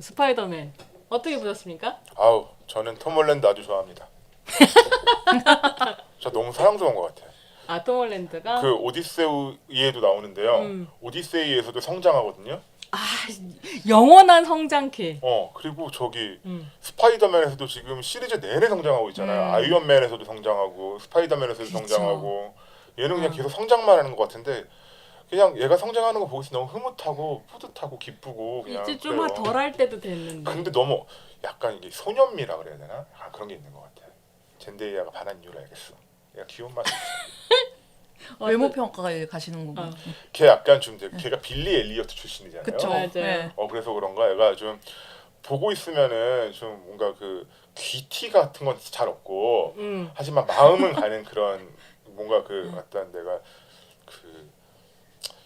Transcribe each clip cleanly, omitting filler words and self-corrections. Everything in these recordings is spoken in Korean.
스파이더맨 어떻게 보셨습니까? 아우 저는 톰 홀랜드 아주 좋아합니다. 저 너무 사랑스러운 것 같아요. 아, 톰 홀랜드가 그 오디세이에도 나오는데요. 오디세이에서도 성장하거든요. 아, 영원한 성장캐. 그리고 저기 스파이더맨에서도 지금 시리즈 내내 성장하고 있잖아요. 아이언맨에서도 성장하고 스파이더맨에서도 그쵸. 성장하고 얘는 그냥 계속 성장만 하는 것 같은데 그냥 얘가 성장하는 거 보고 있으면 너무 흐뭇하고 뿌듯하고 기쁘고 그냥 이제 좀 그래요. 덜 할 때도 됐는데. 근데 너무 약간 이게 소년미라 그래야 되나? 약간 그런 게 있는 것 같아요. 젠데이아가 반한 이유를 알겠어. 얘가 귀여운 맛이 있어. 외모 평가에 가시는 거고. 걔 약간 좀 걔가 빌리 엘리어트 출신이잖아요. 그쵸. 맞아요. 네. 그래서 그런가 얘가 좀 보고 있으면은 좀 뭔가 그 귀티 같은 건 잘 없고 하지만 마음은 가는 그런 뭔가 그 어떤 내가 그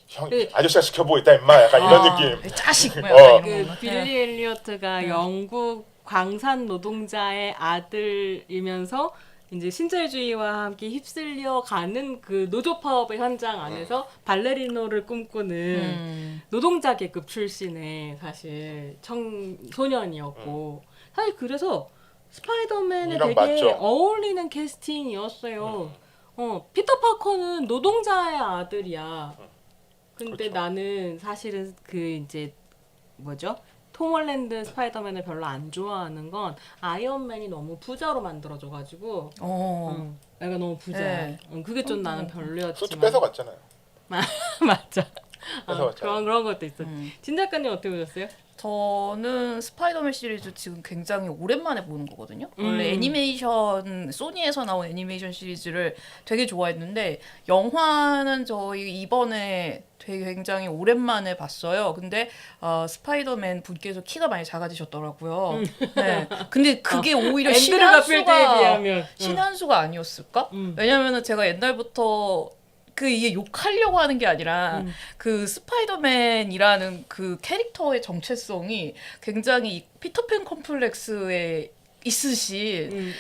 형 아저씨가 지켜보고 있다 임마 약간 이런 느낌. 짜식. 뭐 어. 약간 그 이런 거. 빌리 엘리어트가 영국 광산 노동자의 아들이면서 이제 신자유주의와 함께 휩쓸려 가는 그 노조 파업의 현장 안에서 발레리노를 꿈꾸는 노동자 계급 출신의 사실 청소년이었고 사실 그래서 스파이더맨에 이랑 되게 맞죠. 어울리는 캐스팅이었어요. 피터 파커는 노동자의 아들이야. 근데 그렇죠. 나는 사실은 그 이제 뭐죠? 톰 홀랜드 스파이더맨을 별로 안 좋아하는 건 아이언맨이 너무 부자로 만들어져가지고 애가 너무 부자야. 네. 그게 좀 나는 솔직히 별로였지만 뺏어갔잖아요. 맞아. 뺏어갔잖아요. 그런 것도 있어. 진 작가님 어떻게 보셨어요? 저는 스파이더맨 시리즈 지금 굉장히 오랜만에 보는 거거든요. 원래 애니메이션 소니에서 나온 애니메이션 시리즈를 되게 좋아했는데 영화는 저희 이번에 되게 굉장히 오랜만에 봤어요. 근데 스파이더맨 분께서 키가 많이 작아지셨더라고요. 네. 근데 그게 오히려 앤드류 가필드에 비하면 신한수가 아니었을까? 왜냐면은 제가 옛날부터 그 이게 욕하려고 하는 게 아니라 그 스파이더맨이라는 그 캐릭터의 정체성이 굉장히 이 피터팬 컴플렉스에 있으신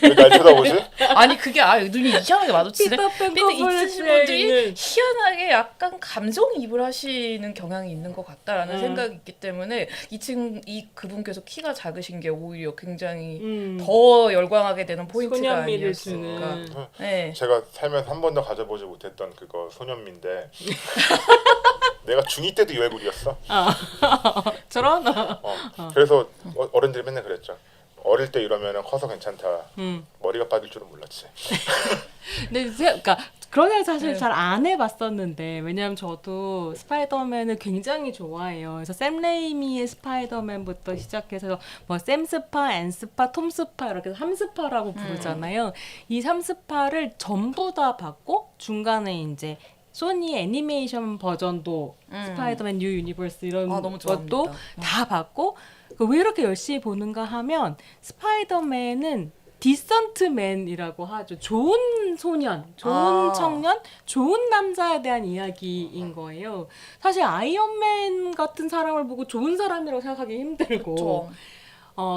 왜 날 쳐다보지? 아니 그게 눈이 이상하게 마주치네. 피터팬 근데 있으신 컴플렉스에 분들이 있는 희한하게 약간 감정이입을 하시는 경향이 있는 것 같다라는 생각이 있기 때문에 그분께서 키가 작으신 게 오히려 굉장히 더 열광하게 되는 포인트가 소년미를 아니었을까. 주는 네. 제가 살면서 한 번도 가져보지 못했던 그거 소년미인데 내가 중2 때도 이 얼굴이었어. 저런 그래서 어른들이 맨날 그랬죠. 어릴 때 이러면은 커서 괜찮다. 머리가 빠질 줄은 몰랐지. 근데 그러니까 그런 생각 사실 잘 안 해봤었는데 왜냐면 저도 스파이더맨을 굉장히 좋아해요. 그래서 샘 레이미의 스파이더맨부터 시작해서 뭐 샘스파, 앤스파, 톰스파 이렇게 3스파라고 부르잖아요. 이 3스파를 전부 다 받고 중간에 이제 소니 애니메이션 버전도 스파이더맨 뉴 유니버스 이런 너무 것도 좋아합니다. 다 받고 왜 이렇게 열심히 보는가 하면 스파이더맨은 디선트맨이라고 하죠. 좋은 소년, 좋은 청년, 좋은 남자에 대한 이야기인 거예요. 사실 아이언맨 같은 사람을 보고 좋은 사람이라고 생각하기 힘들고 그쵸.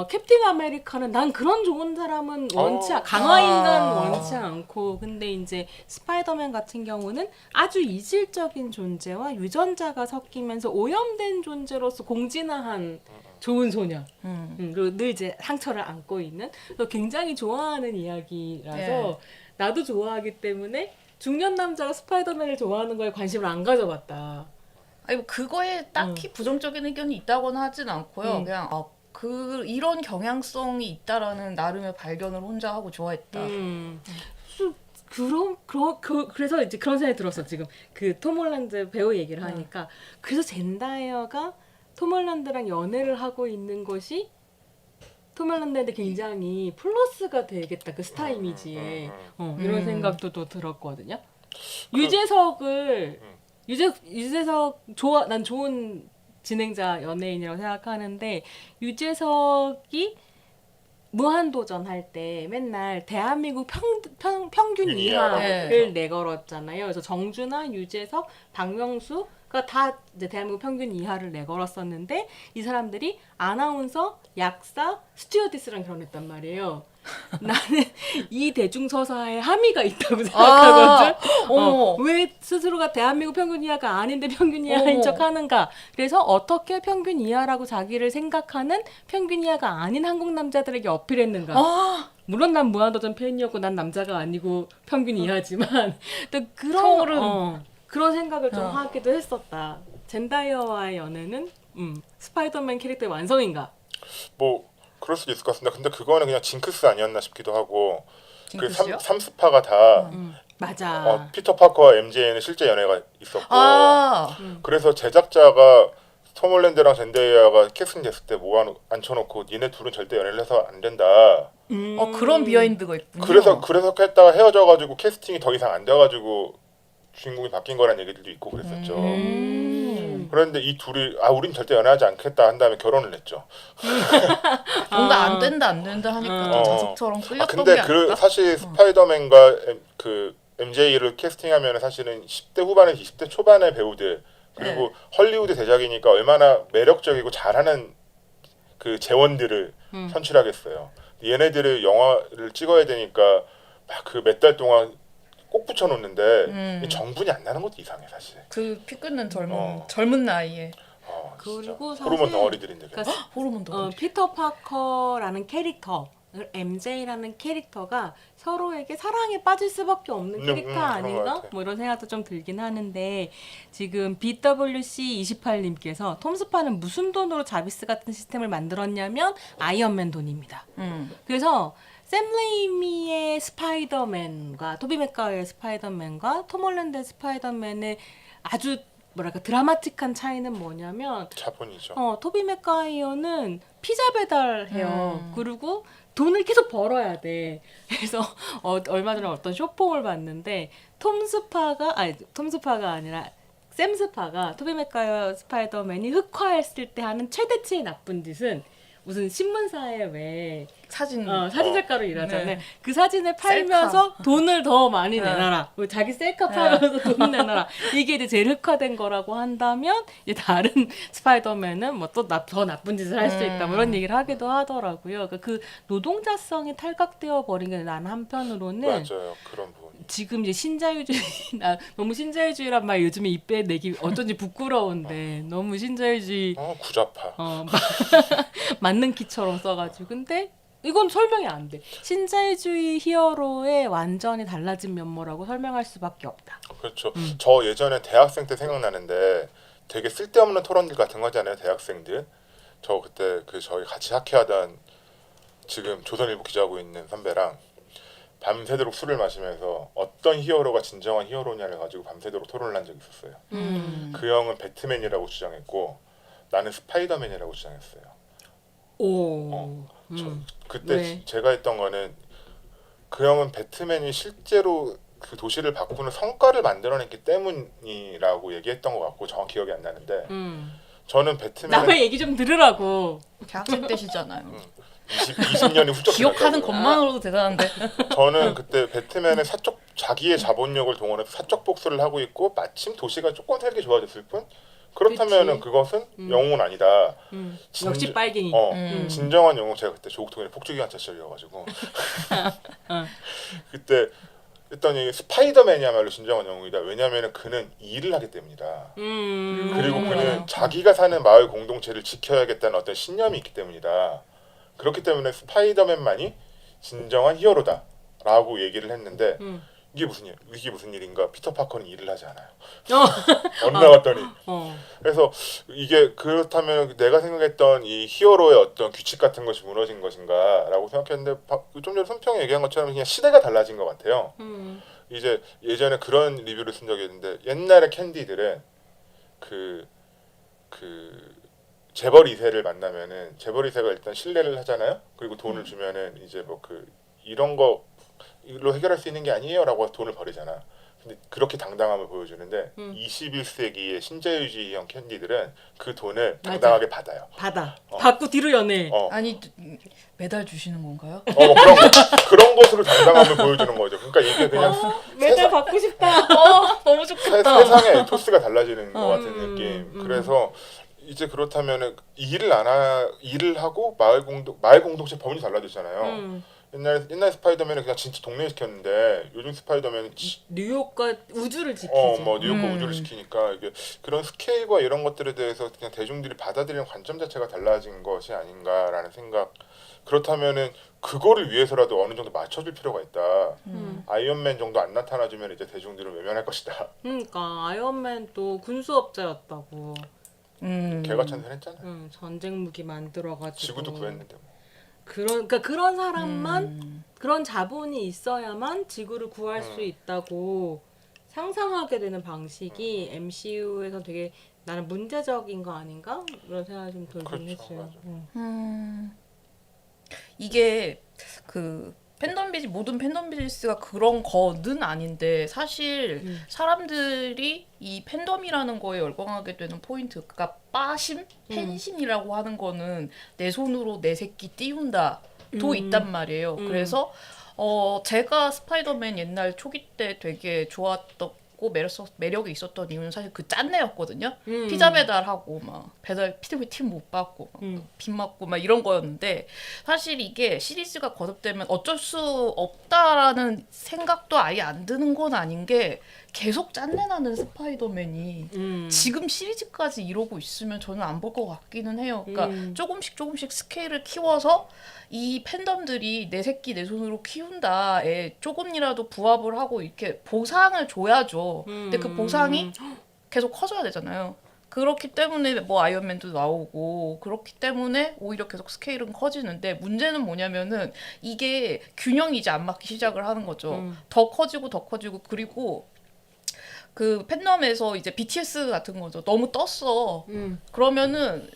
캡틴 아메리카는 난 그런 좋은 사람은 강화 인간 원치 않고 근데 이제 스파이더맨 같은 경우는 아주 이질적인 존재와 유전자가 섞이면서 오염된 존재로서 공진화한 좋은 소년 그리고 늘 이제 상처를 안고 있는 그래서 굉장히 좋아하는 이야기라서 네. 나도 좋아하기 때문에 중년 남자가 스파이더맨을 좋아하는 거에 관심을 안 가져봤다. 아니 뭐 그거에 딱히 부정적인 의견이 있다거나 하진 않고요. 그냥 이런 경향성이 있다라는 나름의 발견을 혼자 하고 좋아했다. 그래서 이제 그런 생각이 들었어 지금 그 톰 홀랜드 배우 얘기를 하니까 그래서 젠다이어가 톰 홀랜드랑 연애를 하고 있는 것이 톰 홀랜드한테 굉장히 플러스가 되겠다 그 스타 이미지에 이런 생각도 또 들었거든요. 유재석을 유재석 난 좋은 진행자 연예인이라고 생각하는데 유재석이 무한도전 할 때 맨날 대한민국 평균 이하를 네. 내걸었잖아요. 그래서 정준하, 유재석, 박명수 그러니까 다 이제 대한민국 평균 이하를 내걸었었는데 이 사람들이 아나운서, 약사, 스튜어디스랑 결혼했단 말이에요. 나는 이 대중서사에 함의가 있다고 생각하거든. 왜 스스로가 대한민국 평균 이하가 아닌데 평균 이하인 척 하는가. 그래서 어떻게 평균 이하라고 자기를 생각하는 평균 이하가 아닌 한국 남자들에게 어필했는가. 물론 난 무한도전 팬이었고 난 남자가 아니고 평균 이하지만 또 그런 생각을 좀 하기도 했었다. 젠다이어와의 연애는 스파이더맨 캐릭터의 완성인가? 뭐 그럴 수도 있을 것 같습니다. 근데 그거는 그냥 징크스 아니었나 싶기도 하고 징크스요? 그 삼스파가 다 맞아. 피터 파커와 MJ는 실제 연애가 있었고 아, 그래서 제작자가 톰 홀랜드랑 젠데이아가 캐스팅 됐을 때 앉혀놓고 니네 둘은 절대 연애를 해서 안 된다. 그런 비하인드가 있군요. 그래서 했다가 헤어져가지고 캐스팅이 더 이상 안 돼가지고 주인공이 바뀐 거란 얘기들도 있고 그랬었죠. 그런데 이 둘이 우린 절대 연애하지 않겠다 한 다음에 결혼을 했죠. 뭔가 안 된다 하니까 좀 자석처럼 끌렸던 게 근데 아닐까? 사실 스파이더맨과 그 MJ를 캐스팅하면 사실은 10대 후반에서 20대 초반의 배우들 그리고 헐리우드 대작이니까 얼마나 매력적이고 잘하는 그 재원들을 선출하겠어요. 얘네들을 영화를 찍어야 되니까 막 그 몇 달 동안 꼭 붙여놓는데 정분이 안 나는 것도 이상해 사실. 그 피 끊는 젊은 나이에 그리고 사실 호르몬 덩어리들인데. 그러니까 호르몬 덩어리. 피터 파커라는 캐릭터, MJ라는 캐릭터가 서로에게 사랑에 빠질 수밖에 없는 캐릭터 그런 것 아닌가? 같아. 뭐 이런 생각도 좀 들긴 하는데 지금 BWC28님께서 톰스파는 무슨 돈으로 자비스 같은 시스템을 만들었냐면 아이언맨 돈입니다. 그래서 샘 레이미의 스파이더맨과 토비 맥과의 스파이더맨과 톰 홀랜드의 스파이더맨의 아주 뭐랄까 드라마틱한 차이는 뭐냐면 자본이죠. 토비 맥과이어는 피자 배달해요. 그리고 돈을 계속 벌어야 돼. 그래서 얼마 전에 어떤 쇼폼을 봤는데 톰스파가 아니라 샘 스파가 토비 맥과이어 스파이더맨이 흑화했을 때 하는 최대치의 나쁜 짓은 무슨 신문사에 왜 사진 작가로 일하잖아요. 네. 그 사진을 팔면서 돈을 더 많이 내놔라. 자기 셀카 팔면서 돈 내놔라. 이게 이제 제일 흑화된 거라고 한다면 이제 다른 스파이더맨은 뭐 또 더 나쁜 짓을 할 수 있다. 뭐 이런 얘기를 하기도 하더라고요. 그러니까 그 노동자성이 탈각되어 버린 게 난 한편으로는 맞아요. 그런 부분. 지금 이제 신자유주의 너무 신자유주의란 말 요즘에 입에 내기 어쩐지 부끄러운데 너무 신자유주의 구자파. 맞는 키처럼 써가지고 근데 이건 설명이 안 돼. 신자유주의 히어로의 완전히 달라진 면모라고 설명할 수밖에 없다. 그렇죠. 저 예전에 대학생 때 생각나는데 되게 쓸데없는 토론들 같은 거잖아요. 대학생들. 저 그때 저희 같이 학회하던 지금 조선일보 기자하고 있는 선배랑 밤새도록 술을 마시면서 어떤 히어로가 진정한 히어로냐를 가지고 밤새도록 토론을 한 적이 있었어요. 그 형은 배트맨이라고 주장했고 나는 스파이더맨이라고 주장했어요. 그때 왜? 제가 했던 거는 그 형은 배트맨이 실제로 그 도시를 바꾸는 성과를 만들어냈기 때문이라고 얘기했던 것 같고 정확히 기억이 안 나는데 저는 배트맨 남의 얘기 좀 들으라고. 대학생 때시잖아요. 20년이 훌쩍 기억하는 지났다고요. 것만으로도 대단한데. 저는 그때 배트맨은 자기의 자본력을 동원해서 사적 복수를 하고 있고 마침 도시가 조금 살기 좋아졌을 뿐 그렇다면은 그것은 영웅은 아니다. 역시 빨갱이. 진정한 영웅 제가 그때 조국 통일의 폭주기관차 시절이어가지고 그때 했더니 스파이더맨이야말로 진정한 영웅이다. 왜냐하면 그는 일을 하기 때문이다. 그리고 그는 자기가 사는 마을 공동체를 지켜야겠다는 어떤 신념이 있기 때문이다. 그렇기 때문에 스파이더맨만이 진정한 히어로다라고 얘기를 했는데 이게 무슨 일인가? 피터 파커는 일을 하지 않아요. 엇나갔더니. 그래서 이게 그렇다면 내가 생각했던 이 히어로의 어떤 규칙 같은 것이 무너진 것인가라고 생각했는데 좀 전에 손평이 얘기한 것처럼 그냥 시대가 달라진 것 같아요. 이제 예전에 그런 리뷰를 쓴 적이 있는데 옛날에 캔디들은 그 재벌 2세를 만나면은 재벌 2세가 일단 신뢰를 하잖아요. 그리고 돈을 주면은 이제 뭐 이런 거로 해결할 수 있는 게 아니에요라고 돈을 버리잖아. 근데 그렇게 당당함을 보여주는데 21세기의 신자유주의형 캔디들은 그 돈을 당당하게 받아요. 받고 뒤로 연애. 아니 메달 주시는 건가요? 그런 것으로 당당함을 보여주는 거죠. 그러니까 이게 그냥 메달 받고 싶다. 너무 좋겠다. 세상의 에토스가 달라지는 것 같은 음, 느낌. 그래서 이제 그렇다면은 일을 하고 마을 공동체 범위 달라졌잖아요. 옛날 스파이더맨은 그냥 진짜 동네에 지켰는데 요즘 스파이더맨은 뉴욕과 우주를 지키죠. 뭐 뉴욕과 우주를 지키니까 이게 그런 스케일과 이런 것들에 대해서 그냥 대중들이 받아들이는 관점 자체가 달라진 것이 아닌가라는 생각. 그렇다면은 그거를 위해서라도 어느 정도 맞춰줄 필요가 있다. 아이언맨 정도 안 나타나주면 이제 대중들은 외면할 것이다. 그러니까 아이언맨도 군수업자였다고. 걔가 찬성했잖아. 전쟁 무기 만들어가지고. 지구도 구했는데 뭐. 그러니까 그런 사람만 그런 자본이 있어야만 지구를 구할 수 있다고 상상하게 되는 방식이 MCU에서 되게 나는 문제적인 거 아닌가? 이런 생각이 좀 들긴 그렇죠, 했어요. 이게 그 모든 팬덤 비즈니스가 그런 거는 아닌데 사실 사람들이 이 팬덤이라는 거에 열광하게 되는 포인트가 빠심, 팬심이라고 하는 거는 내 손으로 내 새끼 띄운다도 있단 말이에요. 그래서 제가 스파이더맨 옛날 초기 때 되게 좋았던 매력이 있었던 이유는 사실 그 짠내였거든요. 피자 배달하고 막 피자팀 못 받고 빚 맞고 막 이런 거였는데 사실 이게 시리즈가 거듭되면 어쩔 수 없다라는 생각도 아예 안 드는 건 아닌 게 계속 짠내 나는 스파이더맨이 지금 시리즈까지 이러고 있으면 저는 안 볼 것 같기는 해요. 그러니까 조금씩 스케일을 키워서 이 팬덤들이 내 새끼 내 손으로 키운다에 조금이라도 부합을 하고 이렇게 보상을 줘야죠. 근데 그 보상이 계속 커져야 되잖아요. 그렇기 때문에 뭐 아이언맨도 나오고 그렇기 때문에 오히려 계속 스케일은 커지는데 문제는 뭐냐면은 이게 균형이 이제 안 맞기 시작을 하는 거죠. 더 커지고 그리고 그 팬덤에서 이제 BTS 같은 거죠. 너무 떴어. 그러면은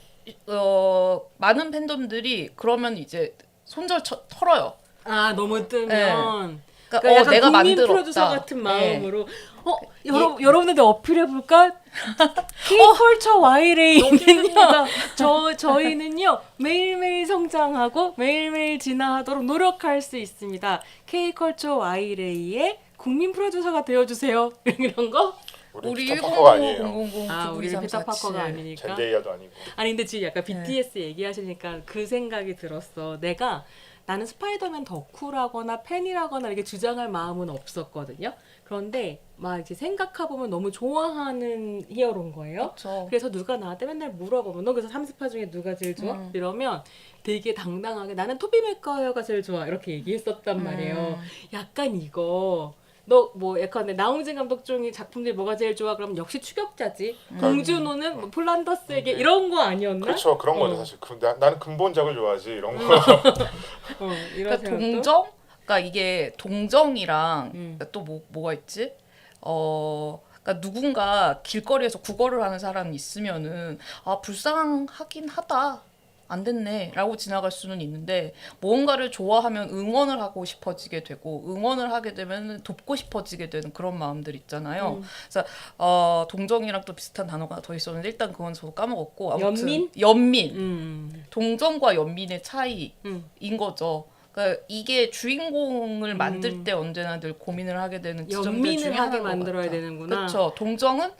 많은 팬덤들이 그러면 이제 손절 털어요. 아 너무 뜨면 그러니까 약간 내가 국민 만들었다. 프로듀서 같은 마음으로 여러분들 어필해볼까? K컬처 Y레이는요. 저희는요 매일매일 성장하고 매일매일 진화하도록 노력할 수 있습니다. K컬처 Y레이의 국민 프로듀서가 되어주세요. 이런 거? 우리 피터 파커가 아니에요. 1000 우리 피터 파커가 아니니까. 젠데이아도 아니고. 아니 근데 지금 약간 BTS 얘기하시니까 그 생각이 들었어. 나는 스파이더맨 덕후라거나 팬이라거나 이렇게 주장할 마음은 없었거든요. 그런데 막 이제 생각해보면 너무 좋아하는 히어로인 거예요. 그쵸. 그래서 누가 나한테 맨날 물어보면 너 그래서 30화 중에 누가 제일 좋아? 이러면 되게 당당하게 나는 토비 맥과이어가 제일 좋아 이렇게 얘기했었단 말이에요. 약간 이거 너 뭐 약간 나홍진 감독 중에 작품들이 뭐가 제일 좋아? 그럼 역시 추격자지. 봉준호는 뭐 폴란더스에게 이런 거 아니었나? 그렇죠. 그런 거죠 사실. 나는 근본작을 좋아하지 이런 거. 이런 그러니까 동정? 그러니까 이게 동정이랑 또 뭐가 있지? 그러니까 누군가 길거리에서 구걸을 하는 사람이 있으면은 불쌍하긴 하다. 안 됐네 라고 지나갈 수는 있는데 무언가를 좋아하면 응원을 하고 싶어지게 되고 응원을 하게 되면 돕고 싶어지게 되는 그런 마음들 있잖아요. 그래서 동정이랑 또 비슷한 단어가 더 있었는데 일단 그건 저도 까먹었고 아무튼 연민 동정과 연민의 차이인 거죠. 그러니까 이게 주인공을 만들 때 언제나 늘 고민을 하게 되는 지점들 중에 연민을 하게 하나인 것 만들어야 같아. 되는구나. 그렇죠. 동정은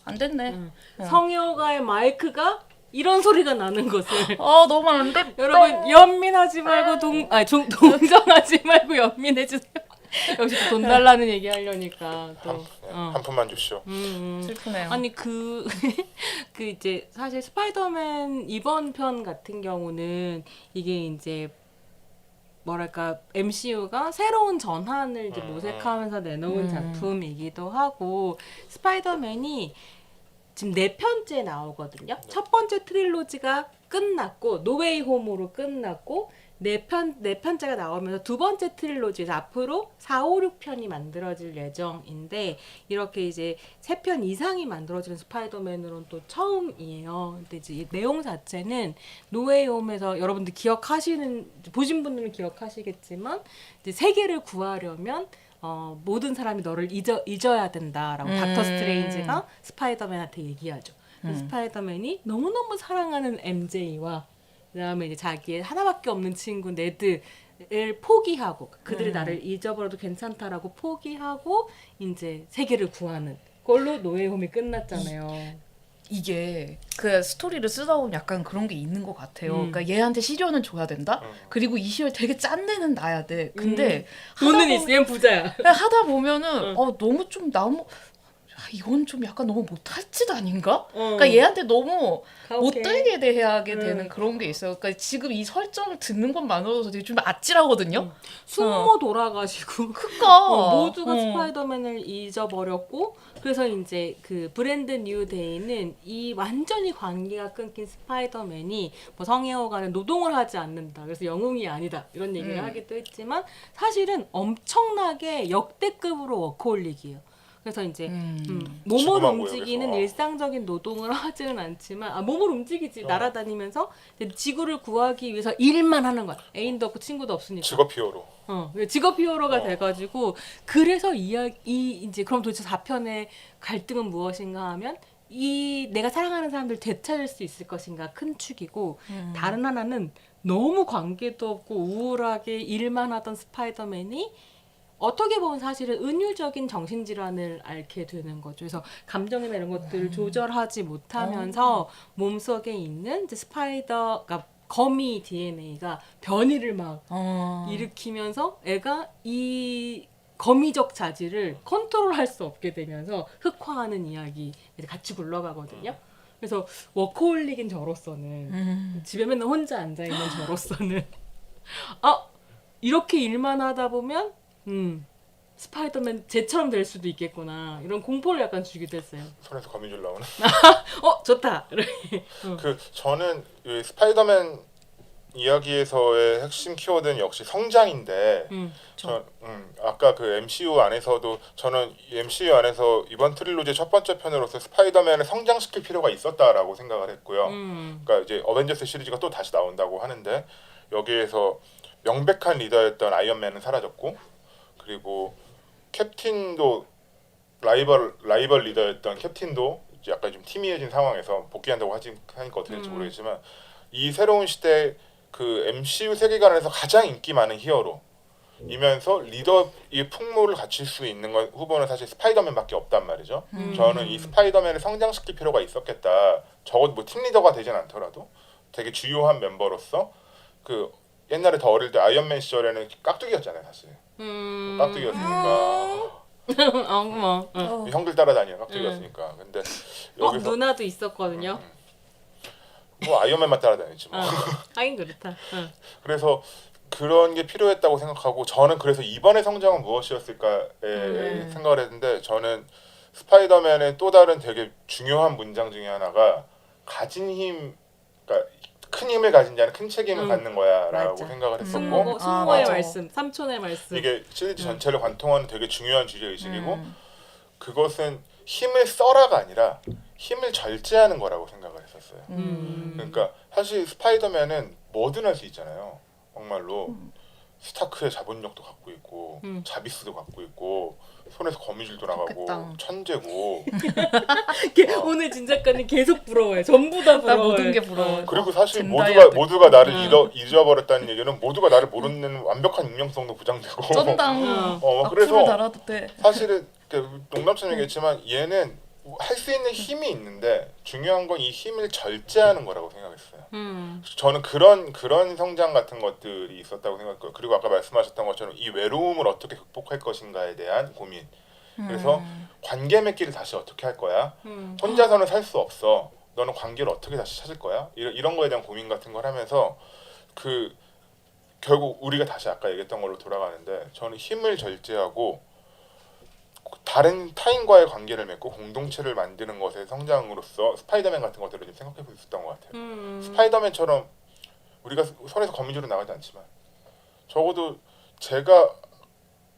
안 됐네. 성효가의 마이크가 이런 소리가 나는 것을 너무 안 됐다. 여러분 연민하지 말고 동정하지 말고 연민해주세요. 역시 돈 달라는 얘기 하려니까 또 한 푼만 주시오. 슬프네요. 아니 그 이제 사실 스파이더맨 이번 편 같은 경우는 이게 이제 뭐랄까 MCU가 새로운 전환을 이제 모색하면서 내놓은 작품이기도 하고 스파이더맨이 지금 4편째 나오거든요. 첫 번째 트릴로지가 끝났고 노웨이 홈으로 끝났고 4편째가 나오면서 두 번째 트릴로지에서 앞으로 4, 5, 6편이 만들어질 예정인데 이렇게 이제 3편 이상이 만들어지는 스파이더맨으로는 또 처음이에요. 근데 이제 이 내용 자체는 노웨이 홈에서 여러분들 보신 분들은 기억하시겠지만 이제 세계를 구하려면 모든 사람이 너를 잊어야 된다라고 닥터 스트레인지가 스파이더맨한테 얘기하죠. 스파이더맨이 너무너무 사랑하는 MJ와 그다음에 이제 자기의 하나밖에 없는 친구 네드를 포기하고 그들이 나를 잊어버려도 괜찮다라고 포기하고 이제 세계를 구하는 걸로 노웨이홈이 끝났잖아요. 이게 그 스토리를 쓰다 보면 약간 그런 게 있는 것 같아요. 그러니까 얘한테 시련은 줘야 된다. 그리고 이 시련 되게 짠내는 나야 돼. 근데 돈은 있으면 부자야. 하다 보면은 너무 좀 이건 좀 약간 너무 못할 짓 아닌가? 그러니까 얘한테 너무 못되게 대하게 되는 그런 게 있어요. 그러니까 지금 이 설정을 듣는 것만으로도 되게 좀 아찔하거든요. 숙모 돌아가시고 그니까 모두가 스파이더맨을 잊어버렸고 그래서 이제 그 브랜드 뉴데이는 이 완전히 관계가 끊긴 스파이더맨이 뭐 성애어간에 노동을 하지 않는다. 그래서 영웅이 아니다. 이런 얘기를 하기도 했지만 사실은 엄청나게 역대급으로 워커홀릭이에요. 그래서 이제 몸을 지구만 움직이는 모여서. 일상적인 노동을 하지는 않지만 몸을 움직이지 날아다니면서 지구를 구하기 위해서 일만 하는 거야. 애인도 없고 친구도 없으니까. 직업 히어로. 직업 히어로가 돼가지고 그래서 이제 그럼 도대체 4편의 갈등은 무엇인가 하면 이 내가 사랑하는 사람들 되찾을 수 있을 것인가 큰 축이고 다른 하나는 너무 관계도 없고 우울하게 일만 하던 스파이더맨이 어떻게 보면 사실은 은유적인 정신질환을 앓게 되는 거죠. 그래서 감정이나 이런 것들을 조절하지 못하면서 몸속에 있는 이제 그러니까 거미 DNA가 변이를 막 일으키면서 애가 이 거미적 자질을 컨트롤할 수 없게 되면서 흑화하는 이야기 이제 같이 굴러가거든요. 그래서 워커홀릭인 저로서는 집에 맨날 혼자 앉아 있는 저로서는 이렇게 일만 하다 보면 스파이더맨 쟤처럼 될 수도 있겠구나 이런 공포를 약간 주기도 했어요. 손에서 거미줄 나오는. 좋다. 그 저는 이 스파이더맨 이야기에서의 핵심 키워드는 역시 성장인데 아까 그 MCU 안에서도 저는 이 MCU 안에서 이번 트릴로지의 첫 번째 편으로서 스파이더맨을 성장시킬 필요가 있었다라고 생각을 했고요. 그러니까 이제 어벤져스 시리즈가 또 다시 나온다고 하는데 여기에서 명백한 리더였던 아이언맨은 사라졌고 그리고 캡틴도 라이벌 리더였던 캡틴도 이제 약간 좀 희미해진 상황에서 복귀한다고 하니까 어떻게 될지 모르겠지만 이 새로운 시대 그 MCU 세계관에서 가장 인기 많은 히어로이면서 리더의 풍모를 갖출 수 있는 건 후보는 사실 스파이더맨밖에 없단 말이죠. 저는 이 스파이더맨을 성장시킬 필요가 있었겠다. 적어도 뭐 팀리더가 되진 않더라도 되게 주요한 멤버로서 그 옛날에 더 어릴 때 아이언맨 시절에는 깍두기였잖아요, 사실. 깍두기였으니까. 고마워. 형들 따라다니는 깍두기였으니까. 근데 여기서 누나도 있었거든요. 뭐 아이언맨만 따라다녔지 뭐. 하긴 그렇다. 그래서 그런 게 필요했다고 생각하고 저는 그래서 이번의 성장은 무엇이었을까에 생각을 했는데 저는 스파이더맨의 또 다른 되게 중요한 문장 중에 하나가 가진 힘, 그러니까 큰 힘을 가진 자는 큰 책임을 갖는 거야라고 맞아. 생각을 했었고 숙모의 맞아. 말씀, 삼촌의 말씀. 이게 시리즈 전체를 관통하는 되게 중요한 주제 의식이고 그것은 힘을 써라가 아니라 힘을 절제하는 거라고 생각을 했었어요. 그러니까 사실 스파이더맨은 뭐든 할 수 있잖아요. 정말로 스타크의 자본력도 갖고 있고 자비스도 갖고 있고 손에서 거미줄도 나가고 좋겠다. 천재고 오늘 진 작가님 계속 부러워요. 전부 다 나 부러워요. 모든 게 부러워. 그리고 사실 젠다이아도 모두가 나를 잊어버렸다는 얘기는 모두가 나를 모르는 완벽한 익명성도 부장되고 쩐당. 그래서 악플을 달아도 돼. 사실은 농담처럼 얘기했지만 얘는 할 수 있는 힘이 있는데 중요한 건 이 힘을 절제하는 거라고 생각했어요. 저는 그런 성장 같은 것들이 있었다고 생각했고요. 그리고 아까 말씀하셨던 것처럼 이 외로움을 어떻게 극복할 것인가에 대한 고민. 그래서 관계 맺기를 다시 어떻게 할 거야? 혼자서는 살 수 없어. 너는 관계를 어떻게 다시 찾을 거야? 이런 거에 대한 고민 같은 걸 하면서 그 결국 우리가 다시 아까 얘기했던 걸로 돌아가는데 저는 힘을 절제하고 다른 타인과의 관계를 맺고 공동체를 만드는 것의 성장으로서 스파이더맨 같은 것들을 좀 생각해 볼 수 있었던 것 같아요. 스파이더맨처럼 우리가 손에서 거미줄은 나가지 않지만 적어도 제가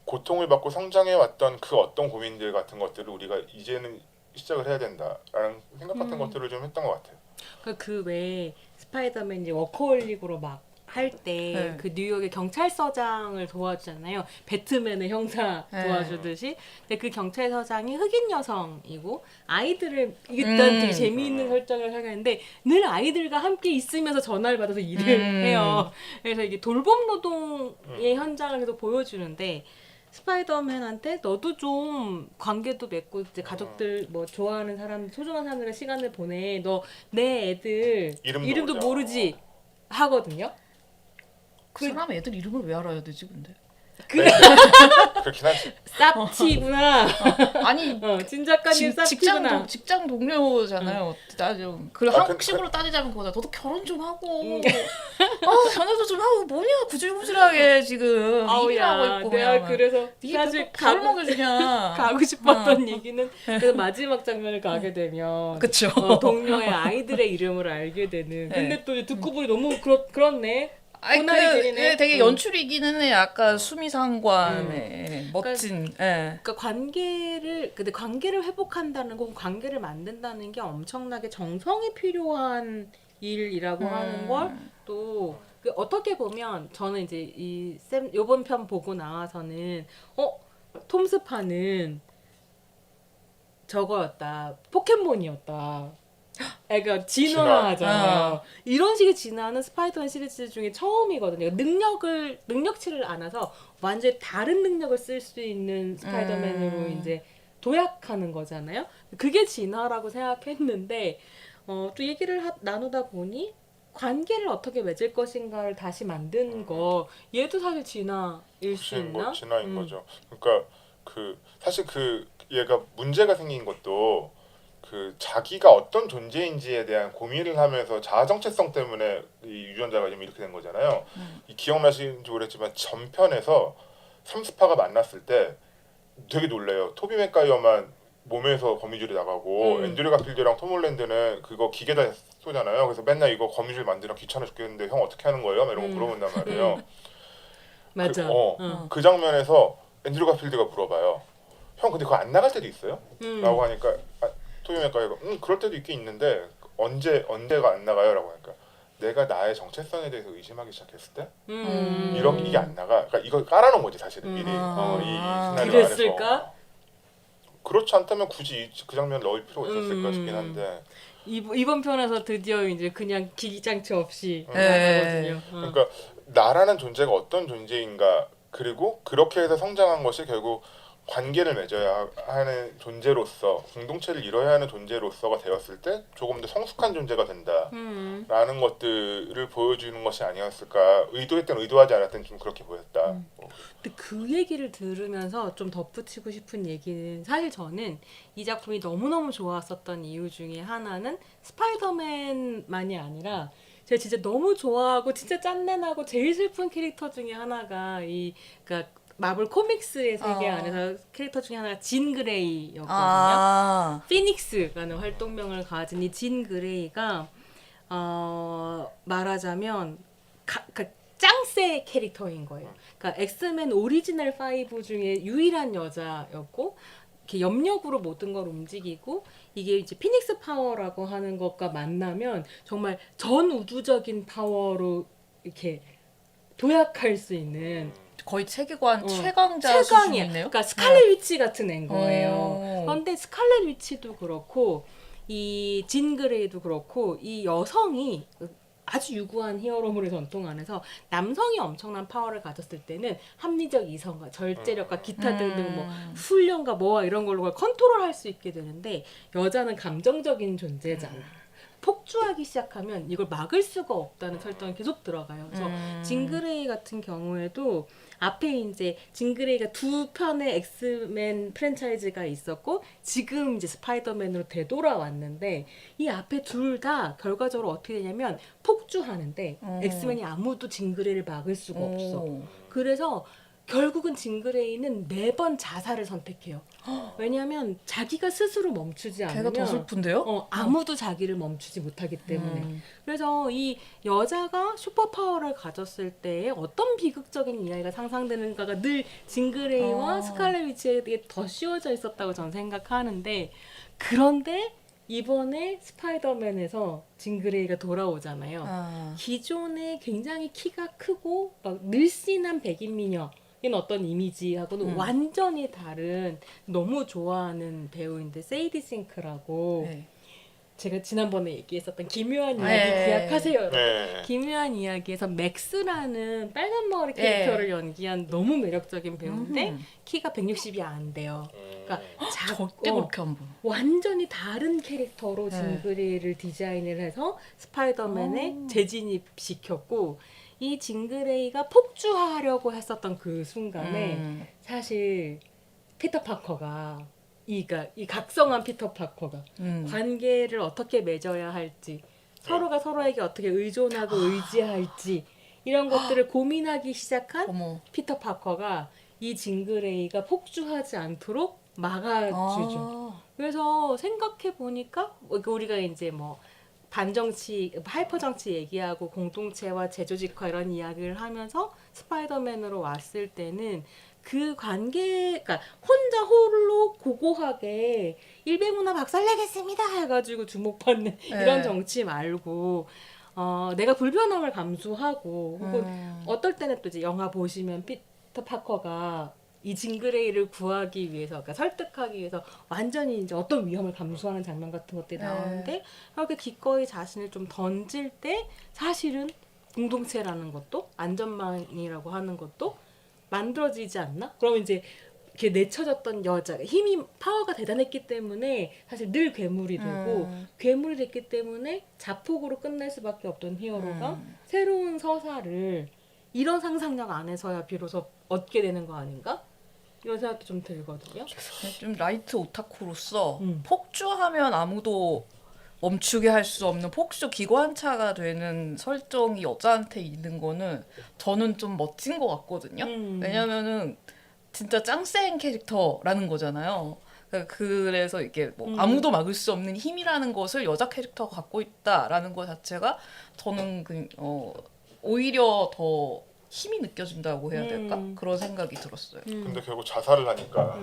고통을 받고 성장해 왔던 그 어떤 고민들 같은 것들을 우리가 이제는 시작을 해야 된다라는 생각 같은 것들을 좀 했던 것 같아요. 그 외에 스파이더맨이 워커홀릭으로 막 할 때 그 뉴욕의 경찰서장을 도와주잖아요. 배트맨의 형사 도와주듯이. 근데 그 경찰서장이 흑인 여성이고 아이들을 이게 일단 되게 재미있는 설정을 하는데 늘 아이들과 함께 있으면서 전화를 받아서 일을 해요. 그래서 이게 돌봄 노동의 현장을 계속 보여주는데 스파이더맨한테 너도 좀 관계도 맺고 이제 가족들 뭐 좋아하는 사람 소중한 사람들과 시간을 보내. 너 내 애들 이름도 모르지 하거든요. 그 사람 애들 이름을 왜 알아야 되지 근데? 그래. 그렇긴 하지. 쌉티구나. 아니 진 작가님 쌉티구나. 직장 동료잖아요. 그 한국식으로 따지자면 그거다. 너도 결혼 좀 하고, 전화도 좀 하고 뭐냐 구질구질하게 지금 일을 하고 있고. 내가 그래서 사실 밥을 먹여주냐. 가고 싶었던 얘기는 그래서 마지막 장면을 가게 되면 그쵸. 동료의 아이들의 이름을 알게 되는. 근데 또 듣고 보니 너무 그렇네. 아니 되게 연출이기는 해. 약간 수미상관의 멋진. 그러니까 근데 관계를 회복한다는 거, 관계를 만든다는 게 엄청나게 정성이 필요한 일이라고 하는 걸 또 어떻게 보면 저는 이제 요번 편 보고 나와서는 톰스파는 저거였다. 포켓몬이었다. 그러니까 진화하잖아요. 이런 식의 진화는 스파이더맨 시리즈 중에 처음이거든요. 능력치를 안아서 완전히 다른 능력을 쓸 수 있는 스파이더맨으로 이제 도약하는 거잖아요. 그게 진화라고 생각했는데 또 얘기를 나누다 보니 관계를 어떻게 맺을 것인가를 다시 만든 거 얘도 사실 진화일 수 있나? 진화인 거죠. 그러니까 사실 얘가 문제가 생긴 것도 자기가 어떤 존재인지에 대한 고민을 하면서 자아 정체성 때문에 이 유전자가 좀 이렇게 된 거잖아요. 이 기억나시는지 모르겠지만 전편에서 3스파가 만났을 때 되게 놀래요. 토비 맥가이어만 몸에서 거미줄이 나가고 앤드류 가필드랑 톰 홀랜드는 그거 기계다 쏘잖아요. 그래서 맨날 이거 거미줄 만들어 귀찮아 죽겠는데 형 어떻게 하는 거예요? 이런 거 물어본단 말이에요. 맞아. 그 장면에서 앤드류 가필드가 물어봐요. 형 근데 그거 안 나갈 때도 있어요? 라고 하니까 토비 맥가이어가 그럴 때도 있긴 있는데 언제가 안 나가요? 라고 하니까 내가 나의 정체성에 대해서 의심하기 시작했을 때 이게 안 나가. 그러니까 이걸 깔아놓은 거지 사실은 미리 이 시나리오 그랬을까? 안에서. 그렇지 않다면 굳이 그 장면 넣을 필요가 있었을까 싶긴 한데 이번 편에서 드디어 이제 그냥 기기장치 없이 나가거든요. 그러니까 나라는 존재가 어떤 존재인가 그리고 그렇게 해서 성장한 것이 결국 관계를 맺어야 하는 존재로서 공동체를 이뤄야 하는 존재로서가 되었을 때 조금 더 성숙한 존재가 된다라는 것들을 보여주는 것이 아니었을까. 의도했든 의도하지 않았든 좀 그렇게 보였다. 근데 그 얘기를 들으면서 좀 덧붙이고 싶은 얘기는 사실 저는 이 작품이 너무너무 좋았었던 이유 중에 하나는 스파이더맨만이 아니라 제가 진짜 너무 좋아하고 진짜 짠내나고 제일 슬픈 캐릭터 중에 하나가 그러니까 마블 코믹스의 세계 안에서 캐릭터 중에 하나가 진 그레이였거든요. 피닉스라는 활동명을 가진 이 진 그레이가 말하자면 짱세 캐릭터인 거예요. 그러니까 엑스맨 오리지널 5 중에 유일한 여자였고 이렇게 염력으로 모든 걸 움직이고 이게 이제 피닉스 파워라고 하는 것과 만나면 정말 전 우주적인 파워로 이렇게 도약할 수 있는 거의 세계관 최강자 최강이야. 수준이네요. 그러니까 스칼렛 위치 같은 애인 거예요. 그런데 스칼렛 위치도 그렇고 이 진 그레이도 그렇고 이 여성이 아주 유구한 히어로물의 전통 안에서 남성이 엄청난 파워를 가졌을 때는 합리적 이성과 절제력과 기타 등등 뭐 훈련과 뭐와 이런 걸로 컨트롤할 수 있게 되는데 여자는 감정적인 존재잖아. 폭주하기 시작하면 이걸 막을 수가 없다는 설정이 계속 들어가요. 그래서 진 그레이 같은 경우에도 앞에 이제 진 그레이가 두 편의 엑스맨 프랜차이즈가 있었고 지금 이제 스파이더맨으로 되돌아왔는데 이 앞에 둘 다 결과적으로 어떻게 되냐면 폭주하는데 엑스맨이 아무도 진 그레이를 막을 수가 없어. 그래서 결국은 진 그레이는 매번 자살을 선택해요. 왜냐하면 자기가 스스로 멈추지 않으면 걔가 더 슬픈데요? 아무도 자기를 멈추지 못하기 때문에. 그래서 이 여자가 슈퍼파워를 가졌을 때에 어떤 비극적인 이야기가 상상되는가가 늘 진 그레이와 스칼렛 위치에 더 씌워져 있었다고 저는 생각하는데 그런데 이번에 스파이더맨에서 진 그레이가 돌아오잖아요. 아. 기존에 굉장히 키가 크고 막 늘씬한 백인 미녀인 어떤 이미지하고는 완전히 다른 너무 좋아하는 배우인데 세이디 싱크라고 네. 제가 지난번에 얘기했었던 기묘한 이야기 네. 기억하세요, 여러분? 네. 기묘한 이야기에서 맥스라는 빨간 머리 캐릭터를 연기한 너무 매력적인 배우인데 키가 160이 안 돼요. 그러니까 절대 그렇게 안 보여. 완전히 다른 캐릭터로 네. 징그레이를 디자인을 해서 스파이더맨에 재진입시켰고 이 징그레이가 폭주하려고 했었던 그 순간에 사실 피터 파커가 이 각성한 피터 파커가 관계를 어떻게 맺어야 할지 서로가 서로에게 어떻게 의존하고 의지할지 이런 것들을 고민하기 시작한 어머. 피터 파커가 이 징그레이가 폭주하지 않도록 막아주죠. 아. 그래서 생각해 보니까 우리가 이제 뭐 반정치, 하이퍼 정치 얘기하고 공동체와 재조직화 이런 이야기를 하면서 스파이더맨으로 왔을 때는 그 관계, 그러니까 혼자 홀로 고고하게 일베문화 박살내겠습니다 해가지고 주목받는 이런 정치 말고 내가 불편함을 감수하고 혹은 어떨 때는 또 이제 영화 보시면 피터 파커가 이 징그레이를 구하기 위해서, 그러니까 설득하기 위해서 완전히 이제 어떤 위험을 감수하는 장면 같은 것들이 나오는데 그렇게 기꺼이 자신을 좀 던질 때 사실은 공동체라는 것도 안전망이라고 하는 것도 만들어지지 않나? 그러면 이제 이렇게 내쳐졌던 여자, 힘이 파워가 대단했기 때문에 사실 늘 괴물이 되고 괴물이 됐기 때문에 자폭으로 끝날 수밖에 없던 히어로가 새로운 서사를 이런 상상력 안에서야 비로소 얻게 되는 거 아닌가? 이런 생각도 좀 들거든요. 좀 라이트 오타쿠로서 폭주하면 아무도 멈추게 할 수 없는 폭주 기관차가 되는 설정이 여자한테 있는 거는 저는 좀 멋진 것 같거든요. 왜냐면은 진짜 짱센 캐릭터라는 거잖아요. 그래서 이게 뭐 아무도 막을 수 없는 힘이라는 것을 여자 캐릭터가 갖고 있다라는 것 자체가 저는 오히려 더 힘이 느껴진다고 해야 될까? 그런 생각이 들었어요. 근데 결국 자살을 하니까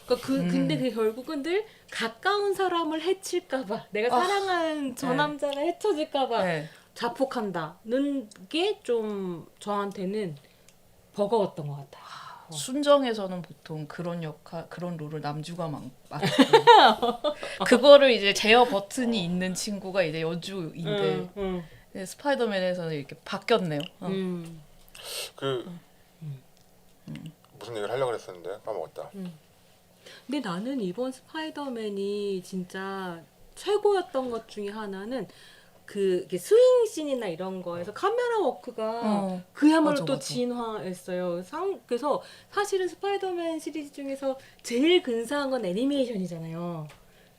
근데 그 결국은 늘 가까운 사람을 해칠까봐 내가 사랑하는 저 남자가 해쳐질까봐 네. 자폭한다는 게 좀 저한테는 버거웠던 것 같아요. 순정에서는 보통 그런 롤을 남주가 맡고 그거를 이제 제어 버튼이 있는 친구가 이제 여주인데 스파이더맨에서는 이렇게 바뀌었네요. 무슨 얘기를 하려고 했었는데 까먹었다. 근데 나는 이번 스파이더맨이 진짜 최고였던 것 중에 하나는 그 스윙 씬이나 이런 거에서 카메라 워크가 그야말로 맞아, 또 맞아. 진화했어요. 그래서 사실은 스파이더맨 시리즈 중에서 제일 근사한 건 애니메이션이잖아요.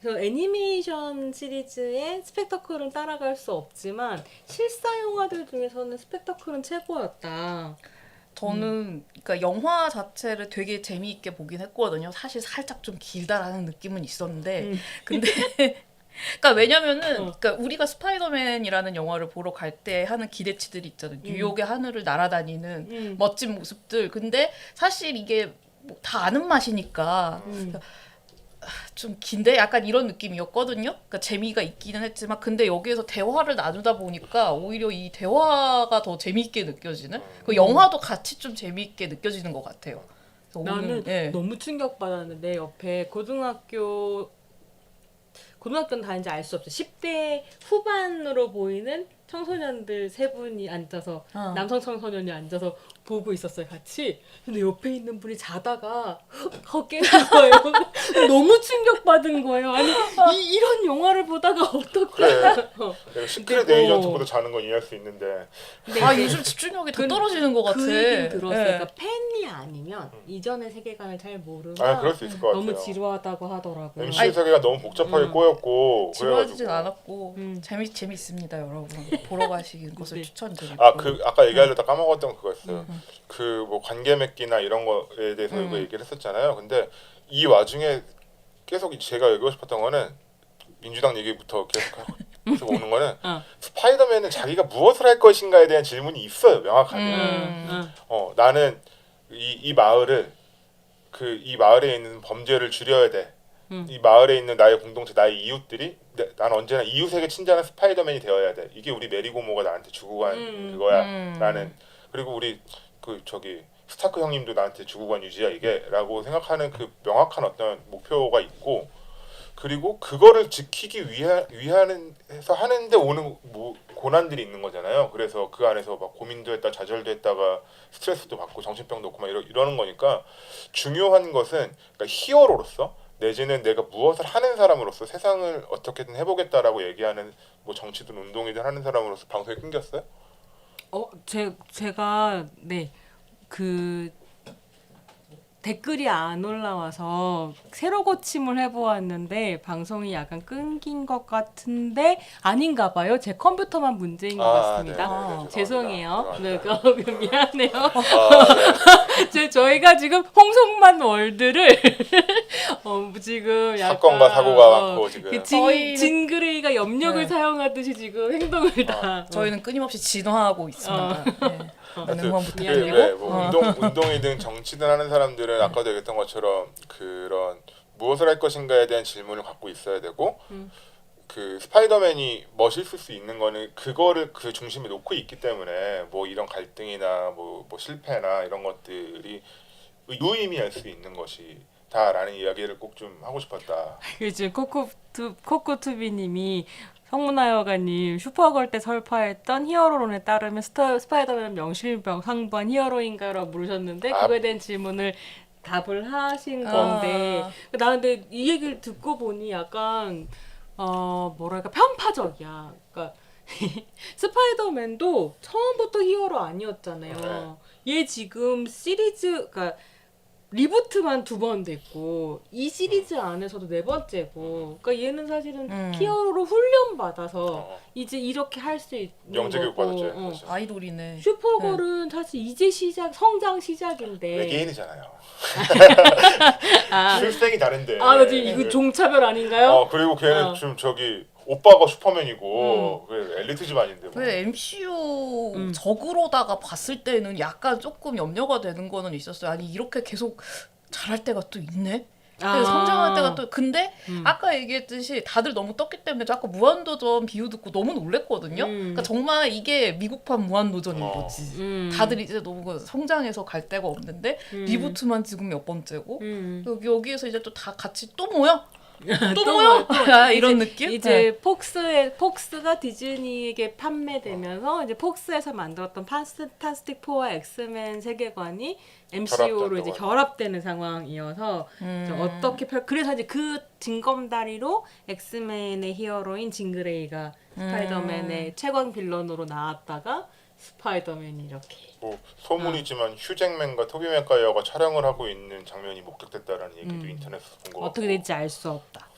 그래서 애니메이션 시리즈의 스펙터클은 따라갈 수 없지만 실사 영화들 중에서는 스펙터클은 최고였다. 저는 그러니까 영화 자체를 되게 재미있게 보긴 했거든요. 사실 살짝 좀 길다라는 느낌은 있었는데 근데 그러니까 왜냐면은 그러니까 우리가 스파이더맨이라는 영화를 보러 갈 때 하는 기대치들이 있잖아요. 뉴욕의 하늘을 날아다니는 멋진 모습들. 근데 사실 이게 뭐 다 아는 맛이니까 좀 긴데 약간 이런 느낌이었거든요. 그러니까 재미가 있기는 했지만 근데 여기에서 대화를 나누다 보니까 오히려 이 대화가 더 재미있게 느껴지는 그 영화도 같이 좀 재미있게 느껴지는 것 같아요. 그래서 나는 오늘, 너무 충격받았는데 내 옆에 고등학교는 다 이제 알 수 없죠. 10대 후반으로 보이는 청소년들 세 분이 앉아서 남성 청소년이 앉아서 보고 있었어요, 같이. 근데 옆에 있는 분이 자다가 깨는 거예요. 너무 충격받은 거예요. 아니 이런 영화를 보다가 어떻게? 그래. 시크릿 에이전트보다 자는 건 이해할 수 있는데 요즘 집중력이 더 떨어지는 것 같아. 그 얘기는 들었어요. 네. 그러니까 팬이 아니면 이전의 세계관을 잘 모르면 그럴 수 있을 것 같아요. 너무 지루하다고 하더라고요. MCU 세계가 너무 복잡하게 꼬였고 지루하지진 그래가지고. 않았고 재밌습니다, 여러분. 보러 가시는 것을 네. 추천드리고. 아까 얘기하려다 까먹었던 그거였어요. 그 뭐 관계 맺기나 이런 거에 대해서 이거 얘기를 했었잖아요. 근데 이 와중에 계속 제가 얘기하고 싶었던 거는 민주당 얘기부터 계속 오는 거는 스파이더맨은 자기가 무엇을 할 것인가에 대한 질문이 있어요, 명확하게. 나는 이 마을을 이 마을에 있는 범죄를 줄여야 돼. 이 마을에 있는 나의 공동체, 나의 이웃들이 난 언제나 이웃에게 친절한 스파이더맨이 되어야 돼. 이게 우리 메리고모가 나한테 주고 간 그거야라는. 그리고 우리 그 저기 스타크 형님도 나한테 주고 간 유지야 이게라고 생각하는 그 명확한 어떤 목표가 있고, 그리고 그거를 지키기 위해서 하는데 오는 뭐 고난들이 있는 거잖아요. 그래서 그 안에서 막 고민도 했다, 좌절도 했다가 스트레스도 받고 정신병도 얻고 막 이러는 거니까, 중요한 것은 그러니까 히어로로서 내지는 내가 무엇을 하는 사람으로서 세상을 어떻게든 해보겠다라고 얘기하는 뭐 정치든 운동이든 하는 사람으로서 방송에 끊겼어요? 제가 네 그 댓글이 안 올라와서 새로 고침을 해보았는데 방송이 약간 끊긴 것 같은데 아닌가 봐요. 제 컴퓨터만 문제인 것 같습니다. 네, 죄송해요. 네, 죄송합니다. 미안해요. 네. 저희가 지금 홍성만 월드를 지금 약간 사건과 사고가 많고 지금. 그 저희는- 진그레이가 염력을 네. 사용하듯이 지금 행동을 다 저희는 끊임없이 진화하고 있습니다. 네. 많은 응원 미안해요. 부탁드리고. 뭐 운동이든 정치든 하는 사람들은 아까도 얘기했던 것처럼 그런 무엇을 할 것인가에 대한 질문을 갖고 있어야 되고, 그 스파이더맨이 멋있을 수 있는 거는 그거를 그 중심에 놓고 있기 때문에 뭐 이런 갈등이나 뭐 실패나 이런 것들이 유의미할 수 있는 것이다라는 이야기를 꼭 좀 하고 싶었다. 요즘 코코투비님이 성문화여가님 슈퍼걸 때 설파했던 히어로론에 따르면 스파이더맨은 명실상부한 히어로인가라고 물으셨는데 그거에 대한 질문을 답을 하신 건데 나 근데 이 얘기를 듣고 보니 약간 뭐랄까 편파적이야. 그러니까 스파이더맨도 처음부터 히어로 아니었잖아요. 얘 지금 시리즈 그러니까 리부트만 2번 됐고 이 시리즈 안에서도 4번째고, 그러니까 얘는 사실은 히어로로 훈련 받아서 이제 이렇게 할 수 있는 영재 교육 거고, 받았죠. 사실. 아이돌이네. 슈퍼걸은 사실 이제 성장 시작인데. 외계인이잖아요. 아, 출생이 다른데. 나 지금 이거 종차별 아닌가요? 그리고 걔는 좀 저기 오빠가 슈퍼맨이고 왜 엘리트 집안인데 뭐. 근데 MCU 적으로다가 봤을 때는 약간 조금 염려가 되는 거는 있었어요. 아니 이렇게 계속 잘할 때가 또 있네. 성장할 때가 또 근데 아까 얘기했듯이 다들 너무 떴기 때문에 자꾸 무한도전 비유 듣고 너무 놀랬거든요. 그러니까 정말 이게 미국판 무한도전인 거지. 다들 이제 너무 성장해서 갈 데가 없는데 리부트만 지금 몇 번째고 여기에서 이제 또 다 같이 또 모여. 또 모여? 이런 느낌? 이제 폭스가 디즈니에게 판매되면서 이제 폭스에서 만들었던 판타스틱 4와 엑스맨 세계관이 MCU로 이제 결합되는 상황이어서 이제 어떻게 그래서 이제 그 징검다리로 엑스맨의 히어로인 징그레이가 스파이더맨의 최강 빌런으로 나왔다가 스파이더맨이 이렇게 뭐 소문이지만 휴잭맨과 토비 맥과이어가 촬영을 하고 있는 장면이 목격됐다라는 얘기도 인터넷에서 본 거 같고. 어떻게 될지 알 수 없다.